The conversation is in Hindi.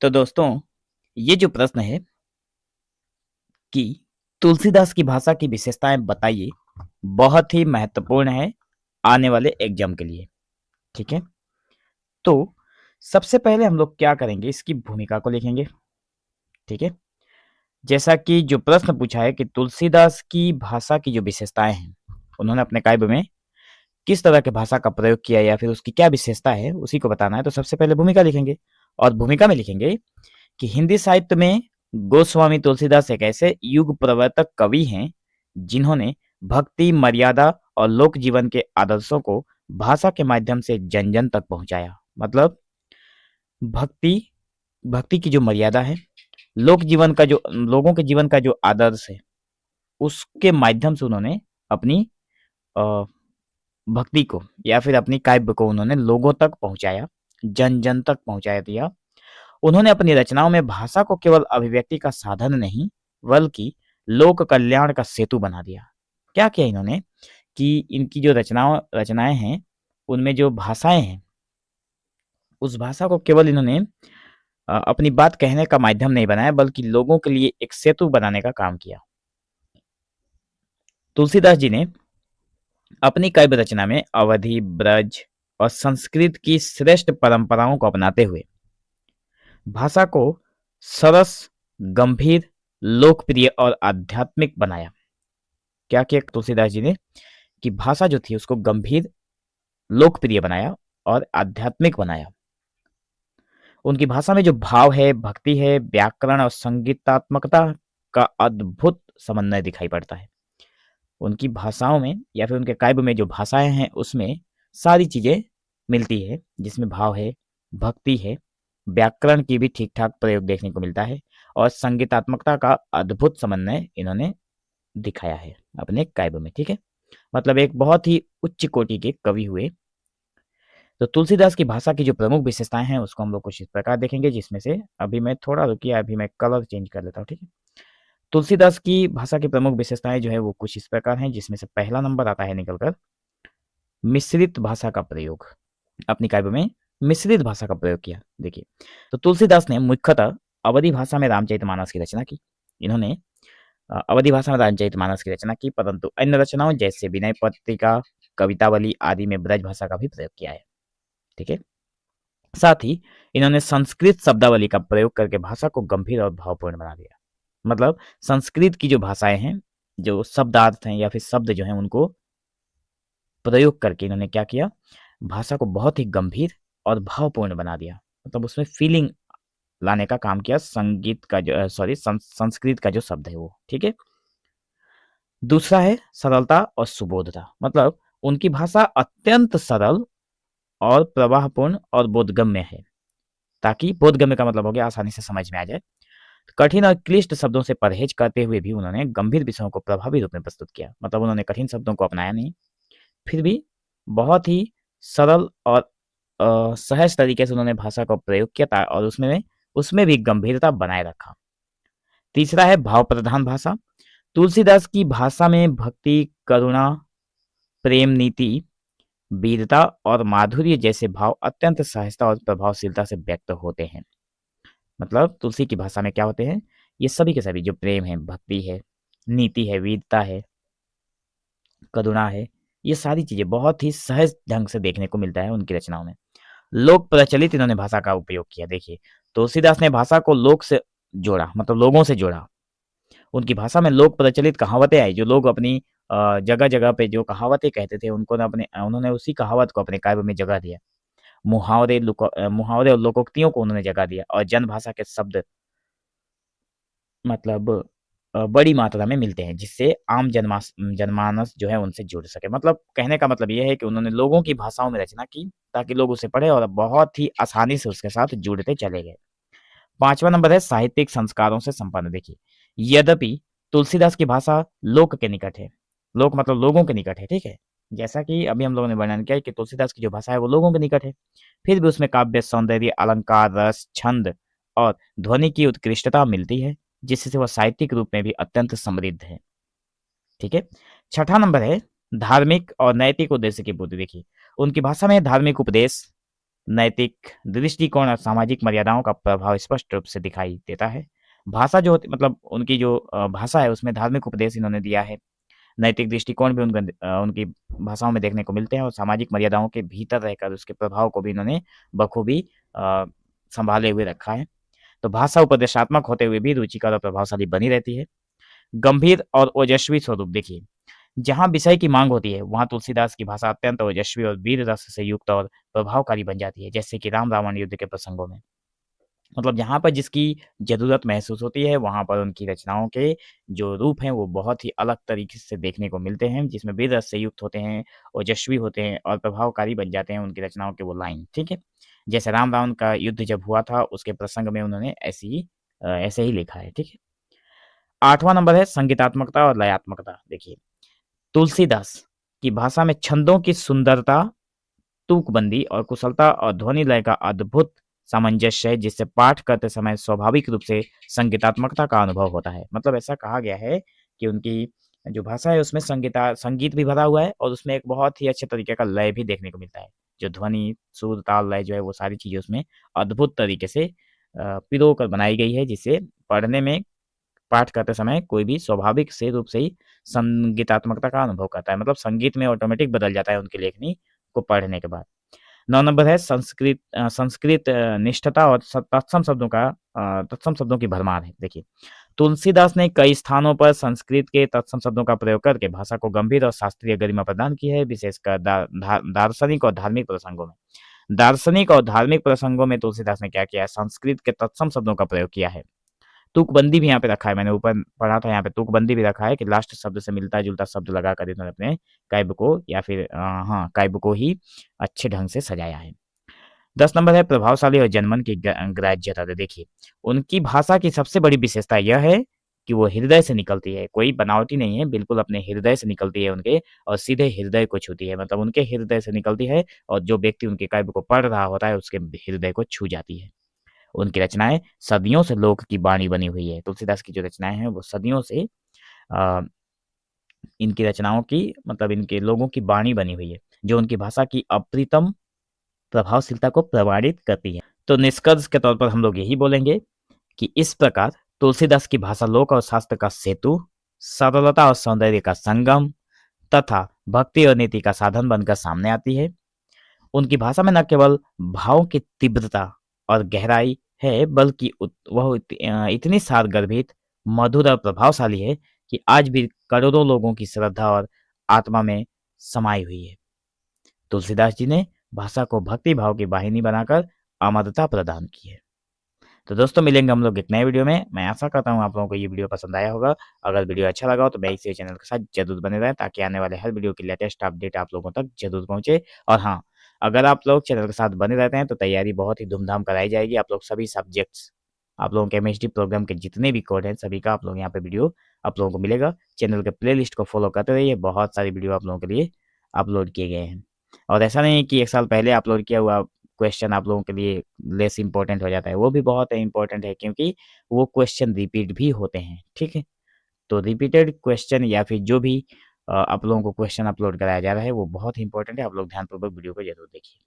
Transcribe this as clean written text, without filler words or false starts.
तो दोस्तों, ये जो प्रश्न है कि तुलसीदास की भाषा की विशेषताएं बताइए, बहुत ही महत्वपूर्ण है आने वाले एग्जाम के लिए। ठीक है, तो सबसे पहले हम लोग क्या करेंगे, इसकी भूमिका को लिखेंगे। ठीक है, जैसा कि जो प्रश्न पूछा है कि तुलसीदास की भाषा की जो विशेषताएं हैं, उन्होंने अपने काव्य में किस तरह की भाषा का प्रयोग किया या फिर उसकी क्या विशेषता है, उसी को बताना है। तो सबसे पहले भूमिका लिखेंगे और भूमिका में लिखेंगे कि हिंदी साहित्य में गोस्वामी तुलसीदास एक ऐसे युग प्रवर्तक कवि हैं जिन्होंने भक्ति, मर्यादा और लोक जीवन के आदर्शों को भाषा के माध्यम से जन जन तक पहुंचाया। मतलब भक्ति भक्ति की जो मर्यादा है, लोक जीवन का जो लोगों के जीवन का जो आदर्श है, उसके माध्यम से उन्होंने अपनी अ, भक्ति को या फिर अपनी काव्य को उन्होंने लोगों तक पहुंचाया, जन जन तक पहुंचाया दिया। उन्होंने अपनी रचनाओं में भाषा को केवल अभिव्यक्ति का साधन नहीं, बल्कि लोक कल्याण का सेतु बना दिया। क्या किया इन्होंने कि इनकी जो रचनाएं हैं, उनमें जो भाषाएं हैं, उस भाषा को केवल इन्होंने अपनी बात कहने का माध्यम नहीं बनाया, बल्कि लोगों के लिए एक सेतु बनाने का काम किया। तुलसीदास जी ने अपनी काव्य रचना में अवधि, ब्रज और संस्कृत की श्रेष्ठ परंपराओं को अपनाते हुए भाषा को सरस, गंभीर, लोकप्रिय और आध्यात्मिक बनाया। क्या किया तुलसीदास जी ने कि भाषा जो थी उसको गंभीर, लोकप्रिय बनाया और आध्यात्मिक बनाया। उनकी भाषा में जो भाव है, भक्ति है, व्याकरण और संगीतात्मकता का अद्भुत समन्वय दिखाई पड़ता है। उनकी भाषाओं में या फिर उनके काव्य में जो भाषाएं हैं, उसमें सारी चीजें मिलती है, जिसमें भाव है, भक्ति है, व्याकरण की भी ठीक ठाक प्रयोग देखने को मिलता है और संगीतात्मकता का अद्भुत समन्वय इन्होंने दिखाया है अपने काव्य में। ठीक है, मतलब एक बहुत ही उच्च कोटि के कवि हुए। तो तुलसीदास की भाषा की जो प्रमुख विशेषताएं हैं उसको हम लोग कुछ इस प्रकार देखेंगे, जिसमें से अभी मैं थोड़ा रुकिए, अभी मैं कलर चेंज कर लेता हूँ। ठीक है, तुलसीदास की भाषा की प्रमुख विशेषताएं जो है वो कुछ इस प्रकार हैं, जिसमें से पहला नंबर आता है निकलकर मिश्रित भाषा का प्रयोग। अपनी काव्य में मिश्रित भाषा का प्रयोग किया। देखिए, तो तुलसीदास ने मुख्यतः अवधि भाषा में रामचरितमानस की रचना की। इन्होंने अवधि भाषा में रामचरितमानस की रचना की, परंतु अन्य रचनाओं जैसे विनय पत्रिका, कवितावली आदि में ब्रज भाषा का भी प्रयोग किया है। ठीक है, साथ ही इन्होंने संस्कृत शब्दावली का प्रयोग करके भाषा को गंभीर और भावपूर्ण बना दिया। मतलब संस्कृत की जो भाषाएं हैं, जो शब्दार्थ हैं या फिर शब्द जो हैं, उनको प्रयोग करके इन्होंने क्या किया, भाषा को बहुत ही गंभीर और भावपूर्ण बना दिया। मतलब उसमें फीलिंग लाने का काम किया, संगीत का जो संस्कृत का जो शब्द है वो। ठीक है, दूसरा है सरलता और सुबोधता। मतलब उनकी भाषा अत्यंत सरल और प्रवाहपूर्ण और बोधगम्य है। ताकि बोधगम्य का मतलब हो गया आसानी से समझ में आ जाए। कठिन और क्लिष्ट शब्दों से परहेज करते हुए भी उन्होंने गंभीर विषयों को प्रभावी रूप में प्रस्तुत किया। मतलब उन्होंने कठिन शब्दों को अपनाया नहीं, फिर भी बहुत ही सरल और सहज तरीके से उन्होंने भाषा का प्रयोग किया था और उसमें भी गंभीरता बनाए रखा। तीसरा है भाव प्रधान भाषा। तुलसीदास की भाषा में भक्ति, करुणा, प्रेम, नीति, वीरता और माधुर्य जैसे भाव अत्यंत सहजता और प्रभावशीलता से व्यक्त होते हैं। मतलब तुलसी की भाषा में क्या होते हैं, ये सभी के सभी जो प्रेम है, भक्ति है, नीति है, वीरता है, करुणा है, ये सारी चीजें बहुत ही सहज ढंग से देखने को मिलता है उनकी रचनाओं में। लोक प्रचलित इन्होंने भाषा का उपयोग किया। देखिए, तुलसीदास ने भाषा को लोक से जोड़ा, मतलब लोगों से जोड़ा। उनकी भाषा में लोक प्रचलित कहावतें आई, जो लोग अपनी जगह जगह पे जो कहावतें कहते थे, उन्होंने उसी कहावत को अपने काव्य में जगह दिया। मुहावरे और लोकोक्तियों को उन्होंने जगह दिया और जनभाषा के शब्द मतलब बड़ी मात्रा में मिलते हैं, जिससे आम जनमानस जो है उनसे जुड़ सके। मतलब कहने का मतलब ये है कि उन्होंने लोगों की भाषाओं में रचना की ताकि लोग उसे पढ़े और बहुत ही आसानी से उसके साथ जुड़ते चले गए। पांचवा नंबर है साहित्यिक संस्कारों से संपन्न। देखिए, यद्यपि तुलसीदास की भाषा लोक के निकट है, लोक मतलब लोगों के निकट है। ठीक है, जैसा कि अभी हम लोगों ने वर्णन किया कि तुलसीदास की जो भाषा है वो लोगों के निकट है, फिर भी उसमें काव्य सौंदर्य, अलंकार, रस, छंद और ध्वनि की उत्कृष्टता मिलती है, जिससे वह साहित्यिक रूप में भी अत्यंत समृद्ध है। ठीक है, छठा नंबर है धार्मिक और नैतिक उद्देश्य की पूर्ति। देखिए, उनकी भाषा में धार्मिक उपदेश, नैतिक दृष्टिकोण और सामाजिक मर्यादाओं का प्रभाव स्पष्ट रूप से दिखाई देता है। भाषा जो होती मतलब उनकी जो भाषा है उसमें धार्मिक उपदेश इन्होंने दिया है। नैतिक दृष्टिकोण भी उनकी भाषाओं में देखने को मिलते हैं और सामाजिक मर्यादाओं के भीतर रहकर उसके प्रभाव को भी इन्होंने बखूबी संभाले हुए रखा है। तो भाषा उपदेशात्मक होते हुए भी रुचिकर और प्रभावशाली बनी रहती है। गंभीर और ओजस्वी स्वरूप देखिए, जहाँ विषय की मांग होती है वहाँ तुलसीदास की भाषा अत्यंत ओजस्वी और वीर रस से युक्त और प्रभावकारी बन जाती है, जैसे कि राम रावण युद्ध के प्रसंगों में। मतलब जहाँ पर जिसकी ज़रूरत महसूस होती है, वहाँ पर उनकी रचनाओं के जो रूप हैं, वो बहुत ही अलग तरीके से देखने को मिलते हैं, जिसमें वीर रस से युक्त होते हैं, ओजस्वी होते हैं और प्रभावकारी बन जाते हैं उनकी रचनाओं के वो लाइन, ठीक है? जैसे राम रावण का युद्ध जब हुआ था, उसके प्रसंग में उन्होंने ऐसे ही लिखा है, ठीक है? 8वां नंबर है संगीतात्मकता और लयात्मकता। देखिए, तुलसीदास की भाषा में छंदों की सुंदरता, तुकबंदी और कुशलता और ध्वनि लय का अद्भुत सामंजस्य है, जिससे पाठ करते समय स्वाभाविक रूप से संगीतात्मकता का अनुभव होता है। मतलब ऐसा कहा गया है कि उनकी जो भाषा है उसमें संगीत भी भरा हुआ है और उसमें एक बहुत ही अच्छे तरीके का लय भी देखने को मिलता है। जो ध्वनि, सुर, ताल, लय जो है वो सारी चीज़ें उसमें अद्भुत तरीके से पिरो कर बनाई गई है, जिससे पढ़ने में पाठ करते समय कोई भी स्वाभाविक से रूप से ही संगीतात्मकता का अनुभव करता है। मतलब संगीत में ऑटोमेटिक बदल जाता है उनकी लेखनी को पढ़ने के बाद। 9 नंबर है संस्कृत निष्ठता और तत्सम शब्दों की भरमार है। देखिए, तुलसीदास ने कई स्थानों पर संस्कृत के तत्सम शब्दों का प्रयोग करके भाषा को गंभीर और शास्त्रीय गरिमा प्रदान की है, विशेषकर दार्शनिक और धार्मिक प्रसंगों में। दार्शनिक और धार्मिक प्रसंगों में तुलसीदास ने क्या किया है, संस्कृत के तत्सम शब्दों का प्रयोग किया है। तुकबंदी भी यहाँ पे रखा है, मैंने ऊपर पढ़ा था, यहाँ पे तुकबंदी भी रखा है कि लास्ट शब्द से मिलता-जुलता शब्द लगाकर इन्होंने अपने काव्य को या फिर काव्य को ही अच्छे ढंग से सजाया है। 10 नंबर है प्रभावशाली और जनमन की ग्राह्यता। तो देखिए, उनकी भाषा की सबसे बड़ी विशेषता यह है कि वो हृदय से निकलती है, कोई बनावटी नहीं है, बिल्कुल अपने हृदय से निकलती है उनके और सीधे हृदय को छूती है। मतलब उनके हृदय से निकलती है और जो व्यक्ति उनके काव्य को पढ़ रहा होता है, उसके हृदय को छू जाती है। उनकी रचनाएँ सदियों से लोक की वाणी बनी हुई है। तुलसीदास की जो रचनाएँ हैं वो सदियों से अ, इनकी रचनाओं की मतलब इनके लोगों की वाणी बनी हुई है, जो उनकी भाषा की अप्रतिम प्रभावशीलता को प्रमाणित करती है। तो निष्कर्ष के तौर पर हम लोग यही बोलेंगे कि इस प्रकार तुलसीदास की भाषा लोक और शास्त्र का सेतु, सरलता और सौंदर्य का संगम तथा भक्ति और नीति का साधन बनकर सामने आती है। उनकी भाषा में न केवल भावों की तीव्रता और गहराई है, बल्कि इतनी सारगर्भित, मधुर और प्रभावशाली है कि आज भी करोड़ों लोगों की श्रद्धा और आत्मा में समाई हुई है। तुलसीदास जी ने भाषा को भक्ति भाव की वाहिनी बनाकर अमरता प्रदान की है। तो दोस्तों मिलेंगे हम लोग एक नए वीडियो में। मैं आशा करता हूँ आप लोगों को ये वीडियो पसंद आया होगा। अगर वीडियो अच्छा लगा हो तो मेरे इस चैनल के साथ जरूर बने रहें, ताकि आने वाले हर वीडियो की लेटेस्ट अपडेट आप लोगों तक जरूर पहुंचे। और हाँ, अगर आप लोग चैनल के साथ बने रहते हैं तो तैयारी बहुत ही धूमधाम कराई जाएगी। आप लोग सभी सब्जेक्ट्स, आप लोगों के केमिस्ट्री प्रोग्राम के जितने भी कोड हैं सभी का आप लोग यहाँ पे वीडियो आप लोगों को मिलेगा। चैनल के प्ले को फॉलो करते रहिए, बहुत सारी वीडियो आप लोगों के लिए अपलोड किए गए हैं। और ऐसा नहीं है कि 1 साल पहले अपलोड किया हुआ क्वेश्चन आप लोगों के लिए लेस इम्पोर्टेंट हो जाता है, वो भी बहुत इम्पोर्टेंट है, क्योंकि वो क्वेश्चन रिपीट भी होते हैं, ठीक है? तो रिपीटेड क्वेश्चन या फिर जो भी आप लोगों को क्वेश्चन अपलोड कराया जा रहा है वो बहुत ही इम्पोर्टेंट है। आप लोग ध्यानपूर्वक वीडियो को ज़रूर देखिए।